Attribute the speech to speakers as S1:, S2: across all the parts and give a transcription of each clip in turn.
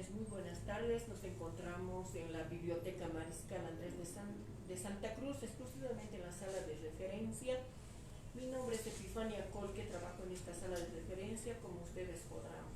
S1: tardes, muy buenas tardes. Nos encontramos en la Biblioteca Mariscal Andrés de Santa Cruz, exclusivamente en la sala de referencia. Mi nombre es Epifania Colque, trabajo en esta sala de referencia. Como ustedes podrán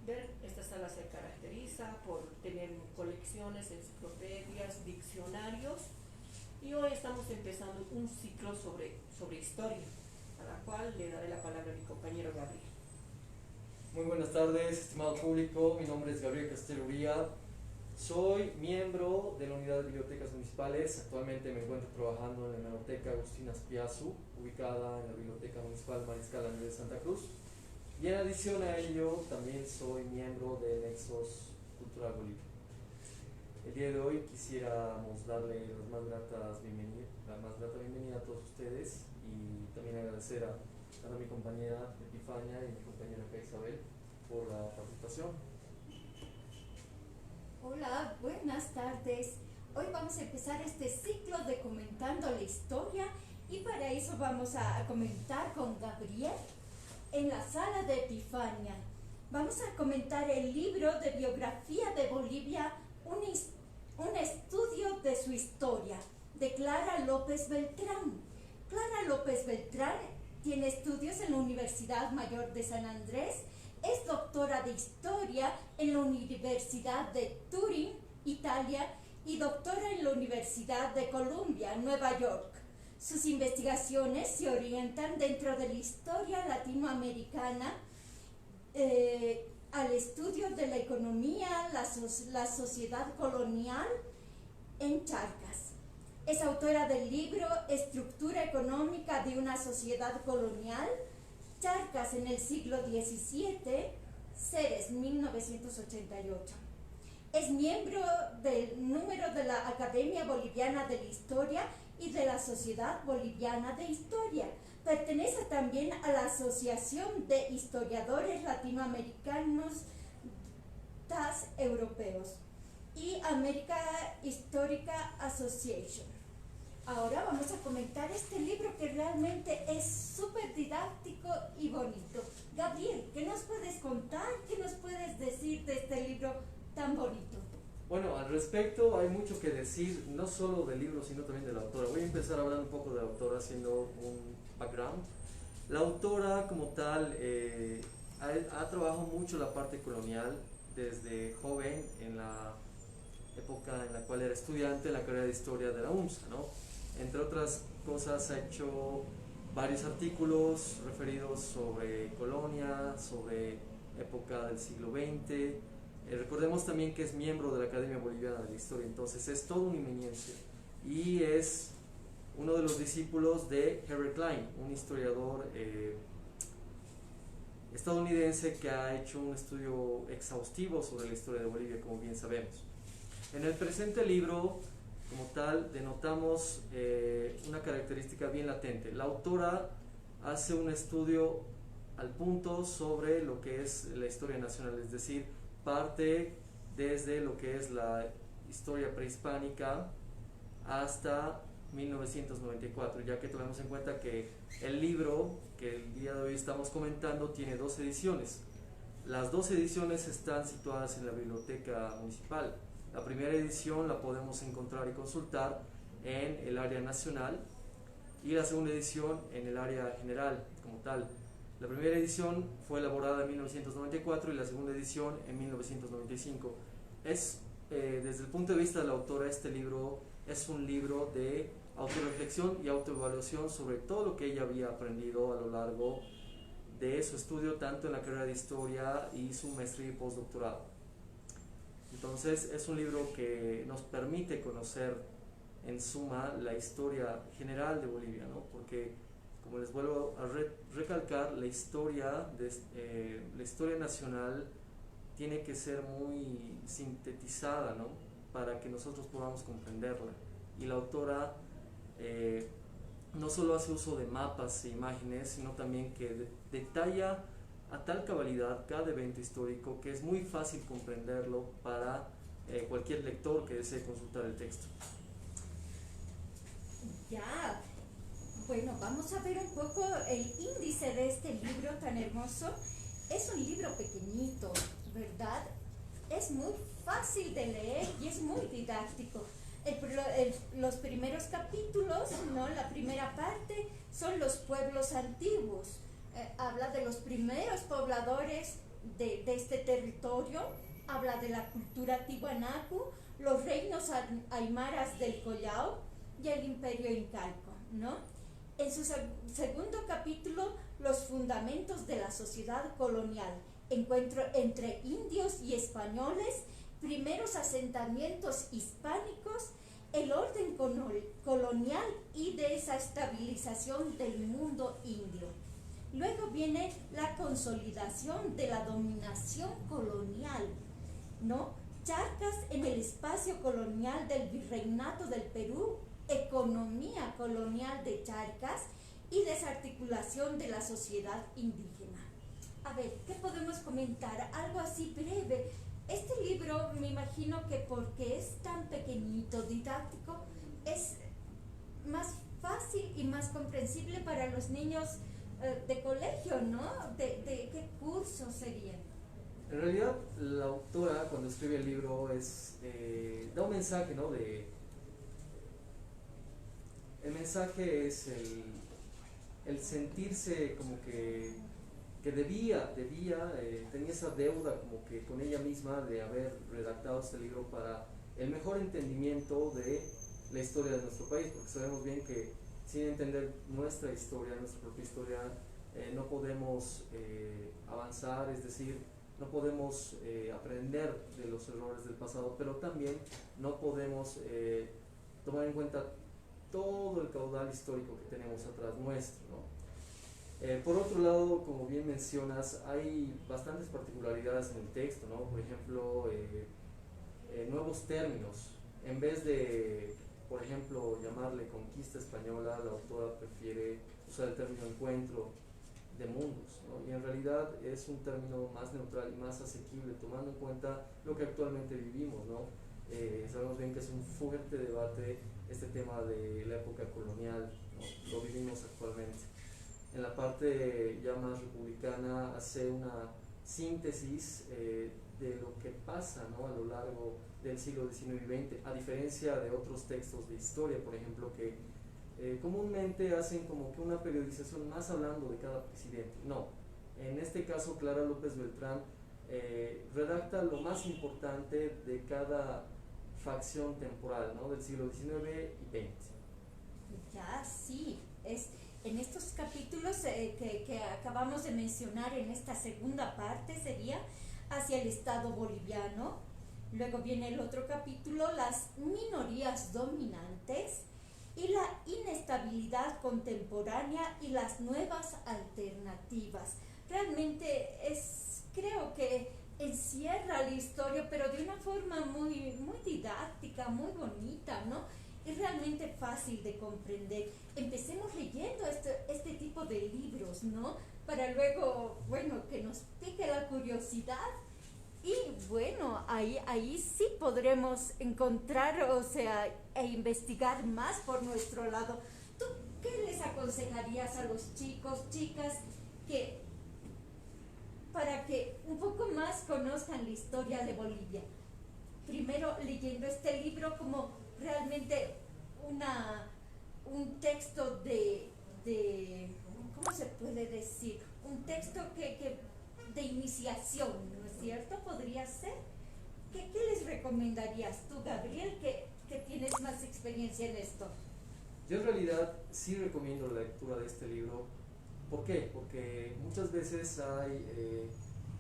S1: ver, esta sala se caracteriza por tener colecciones, enciclopedias, diccionarios, y hoy estamos empezando un ciclo sobre historia, a la cual le daré la palabra a mi compañero Gabriel.
S2: Muy buenas tardes, estimado público. Mi nombre es Gabriel Castelo Uría. Soy miembro de la Unidad de Bibliotecas Municipales. Actualmente me encuentro trabajando en la Biblioteca Agustina Spiazu, ubicada en la Biblioteca Municipal Mariscal Andrés de Santa Cruz. Y en adición a ello, también soy miembro de Nexos Cultural Bolivia. El día de hoy quisiéramos darle la más grata bienvenida a todos ustedes y también agradecer a mi compañera Epifania y mi compañera Isabel por la participación.
S3: Hola, buenas tardes. Hoy vamos a empezar este ciclo de comentando la historia y para eso vamos a comentar con Gabriel en la sala de Epifania. Vamos a comentar el libro de biografía de Bolivia, un estudio de su historia, de Clara López Beltrán. Clara López Beltrán tiene estudios en la Universidad Mayor de San Andrés, es doctora de Historia en la Universidad de Turín, Italia, y doctora en la Universidad de Columbia, Nueva York. Sus investigaciones se orientan dentro de la historia latinoamericana, al estudio de la economía, la sociedad colonial en Charcas. Es autora del libro Estructura económica de una sociedad colonial, Charcas en el siglo XVII, Ceres, 1988. Es miembro del número de la Academia Boliviana de la Historia y de la Sociedad Boliviana de Historia. Pertenece también a la Asociación de Historiadores Latinoamericanos TAS Europeos y American Historical Association. Ahora vamos a comentar este libro que realmente es súper didáctico y bonito. Gabriel, ¿qué nos puedes contar? ¿Qué nos puedes decir de este libro tan bonito?
S2: Bueno, al respecto hay mucho que decir, no solo del libro, sino también de la autora. Voy a empezar hablando un poco de la autora, haciendo un background. La autora como tal ha trabajado mucho la parte colonial desde joven, en la época en la cual era estudiante en la carrera de Historia de la UNSA, ¿no? Entre otras cosas ha hecho varios artículos referidos sobre colonia, sobre época del siglo XX. Recordemos también que es miembro de la Academia Boliviana de la Historia, entonces es todo una eminencia y es uno de los discípulos de Herbert Klein, un historiador estadounidense que ha hecho un estudio exhaustivo sobre la historia de Bolivia, como bien sabemos. En el presente libro, como tal, denotamos una característica bien latente. La autora hace un estudio al punto sobre lo que es la historia nacional, es decir, parte desde lo que es la historia prehispánica hasta 1994, ya que tenemos en cuenta que el libro que el día de hoy estamos comentando tiene dos ediciones. Las dos ediciones están situadas en la biblioteca municipal. La primera edición la podemos encontrar y consultar en el área nacional y la segunda edición en el área general como tal. La primera edición fue elaborada en 1994 y la segunda edición en 1995. Desde el punto de vista de la autora, este libro es un libro de autorreflexión y autoevaluación sobre todo lo que ella había aprendido a lo largo de su estudio, tanto en la carrera de Historia y su maestría y postdoctorado. Entonces es un libro que nos permite conocer en suma la historia general de Bolivia, ¿no? Porque, como les vuelvo a recalcar, la historia nacional tiene que ser muy sintetizada, ¿no? Para que nosotros podamos comprenderla. Y la autora no solo hace uso de mapas e imágenes, sino también que detalla a tal cabalidad cada evento histórico que es muy fácil comprenderlo para cualquier lector que desee consultar el texto.
S3: Ya, bueno, vamos a ver un poco el índice de este libro tan hermoso. Es un libro pequeñito, ¿verdad? es muy fácil de leer y es muy didáctico. Los primeros capítulos, ¿no? La primera parte son los pueblos antiguos. Habla de los primeros pobladores de este territorio, habla de la cultura tiwanaku, los reinos aymaras del Collao y el imperio incaico, ¿no? En su segundo capítulo, los fundamentos de la sociedad colonial, encuentro entre indios y españoles, primeros asentamientos hispánicos, el orden colonial y desestabilización del mundo indio. Luego viene la consolidación de la dominación colonial, ¿no? Charcas en el espacio colonial del Virreinato del Perú, economía colonial de Charcas y desarticulación de la sociedad indígena. A ver, ¿qué podemos comentar? Algo así breve. Este libro, me imagino que porque es tan pequeñito, didáctico, es más fácil y más comprensible para los niños de colegio, ¿no? ¿De qué curso serían?
S2: En realidad, la autora, cuando escribe el libro, da un mensaje, ¿no? El mensaje es el sentirse como que tenía esa deuda como que con ella misma de haber redactado este libro para el mejor entendimiento de la historia de nuestro país, porque sabemos bien que sin entender nuestra propia historia, no podemos avanzar, es decir, no podemos aprender de los errores del pasado, pero también no podemos tomar en cuenta todo el caudal histórico que tenemos atrás nuestro, ¿no? Por otro lado, como bien mencionas, hay bastantes particularidades en el texto, ¿no? Por ejemplo, nuevos términos. En vez de, por ejemplo, llamarle conquista española, la autora prefiere usar el término encuentro de mundos, ¿no? Y en realidad es un término más neutral y más asequible, tomando en cuenta lo que actualmente vivimos, ¿no? Sabemos bien que es un fuerte debate este tema de la época colonial, ¿no? Lo vivimos actualmente. En la parte ya más republicana hace una síntesis de lo que pasa, ¿no? A lo largo del siglo XIX y XX, a diferencia de otros textos de historia, por ejemplo, que comúnmente hacen como que una periodización más hablando de cada presidente. No, en este caso Clara López Beltrán redacta lo más importante de cada facción temporal, ¿no? Del siglo XIX y XX.
S3: Ya, sí, en estos capítulos que acabamos de mencionar en esta segunda parte sería hacia el Estado boliviano. Luego viene el otro capítulo, las minorías dominantes y la inestabilidad contemporánea y las nuevas alternativas. Realmente creo que encierra la historia, pero de una forma muy, muy didáctica, muy bonita, ¿no? Es realmente fácil de comprender. Empecemos leyendo este tipo de libros, ¿no? Para luego, bueno, que nos pique la curiosidad y bueno, ahí sí podremos encontrar, o sea, e investigar más por nuestro lado. ¿Tú qué les aconsejarías a los chicos, chicas, para que un poco más conozcan la historia de Bolivia? Primero leyendo este libro como realmente un texto de ¿cómo se puede decir? Un texto de iniciación, ¿no es cierto? ¿Podría ser? ¿Qué les recomendarías tú, Gabriel, que tienes más experiencia en esto?
S2: Yo en realidad sí recomiendo la lectura de este libro. ¿Por qué? Porque muchas veces hay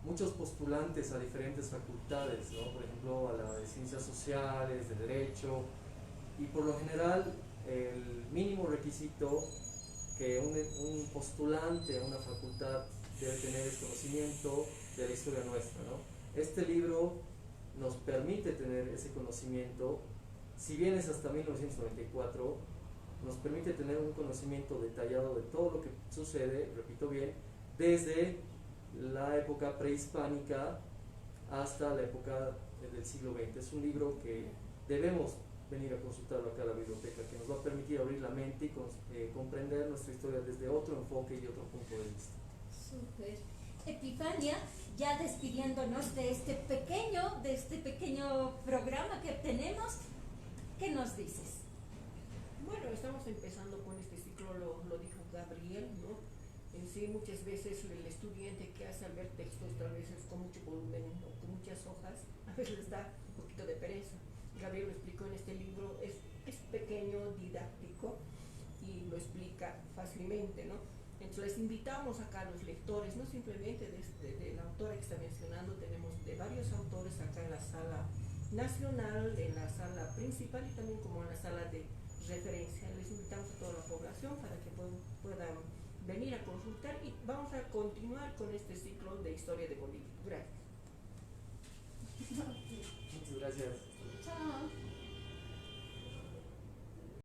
S2: muchos postulantes a diferentes facultades, ¿no? Por ejemplo, a la de ciencias sociales, de derecho, y por lo general el mínimo requisito que un postulante a una facultad debe tener es conocimiento de la historia nuestra, ¿no? Este libro nos permite tener ese conocimiento, si bien es hasta 1994, nos permite tener un conocimiento detallado de todo lo que sucede, repito bien, desde la época prehispánica hasta la época del siglo XX. Es un libro que debemos venir a consultarlo acá a la biblioteca, que nos va a permitir abrir la mente y comprender nuestra historia desde otro enfoque y otro punto de vista.
S3: Súper. Epifania, ya despidiéndonos de este pequeño programa que tenemos, ¿qué nos dices?
S1: Bueno, estamos empezando con este ciclo, lo dijo Gabriel, ¿no? En sí, muchas veces el estudiante que hace al ver textos, tal vez es con mucho volumen o con muchas hojas, a veces les da un poquito de pereza. Gabriel lo explicó en este libro, es pequeño, didáctico y lo explica fácilmente, ¿no? Entonces les invitamos acá a los lectores, no simplemente de la autora que está mencionando, tenemos de varios autores acá en la sala nacional, en la sala principal y también como en la sala de referencia. Les invitamos a toda la población para que puedan venir a consultar y vamos a continuar con este ciclo de historia de Bolivia. Gracias.
S2: Muchas gracias.
S3: Chao.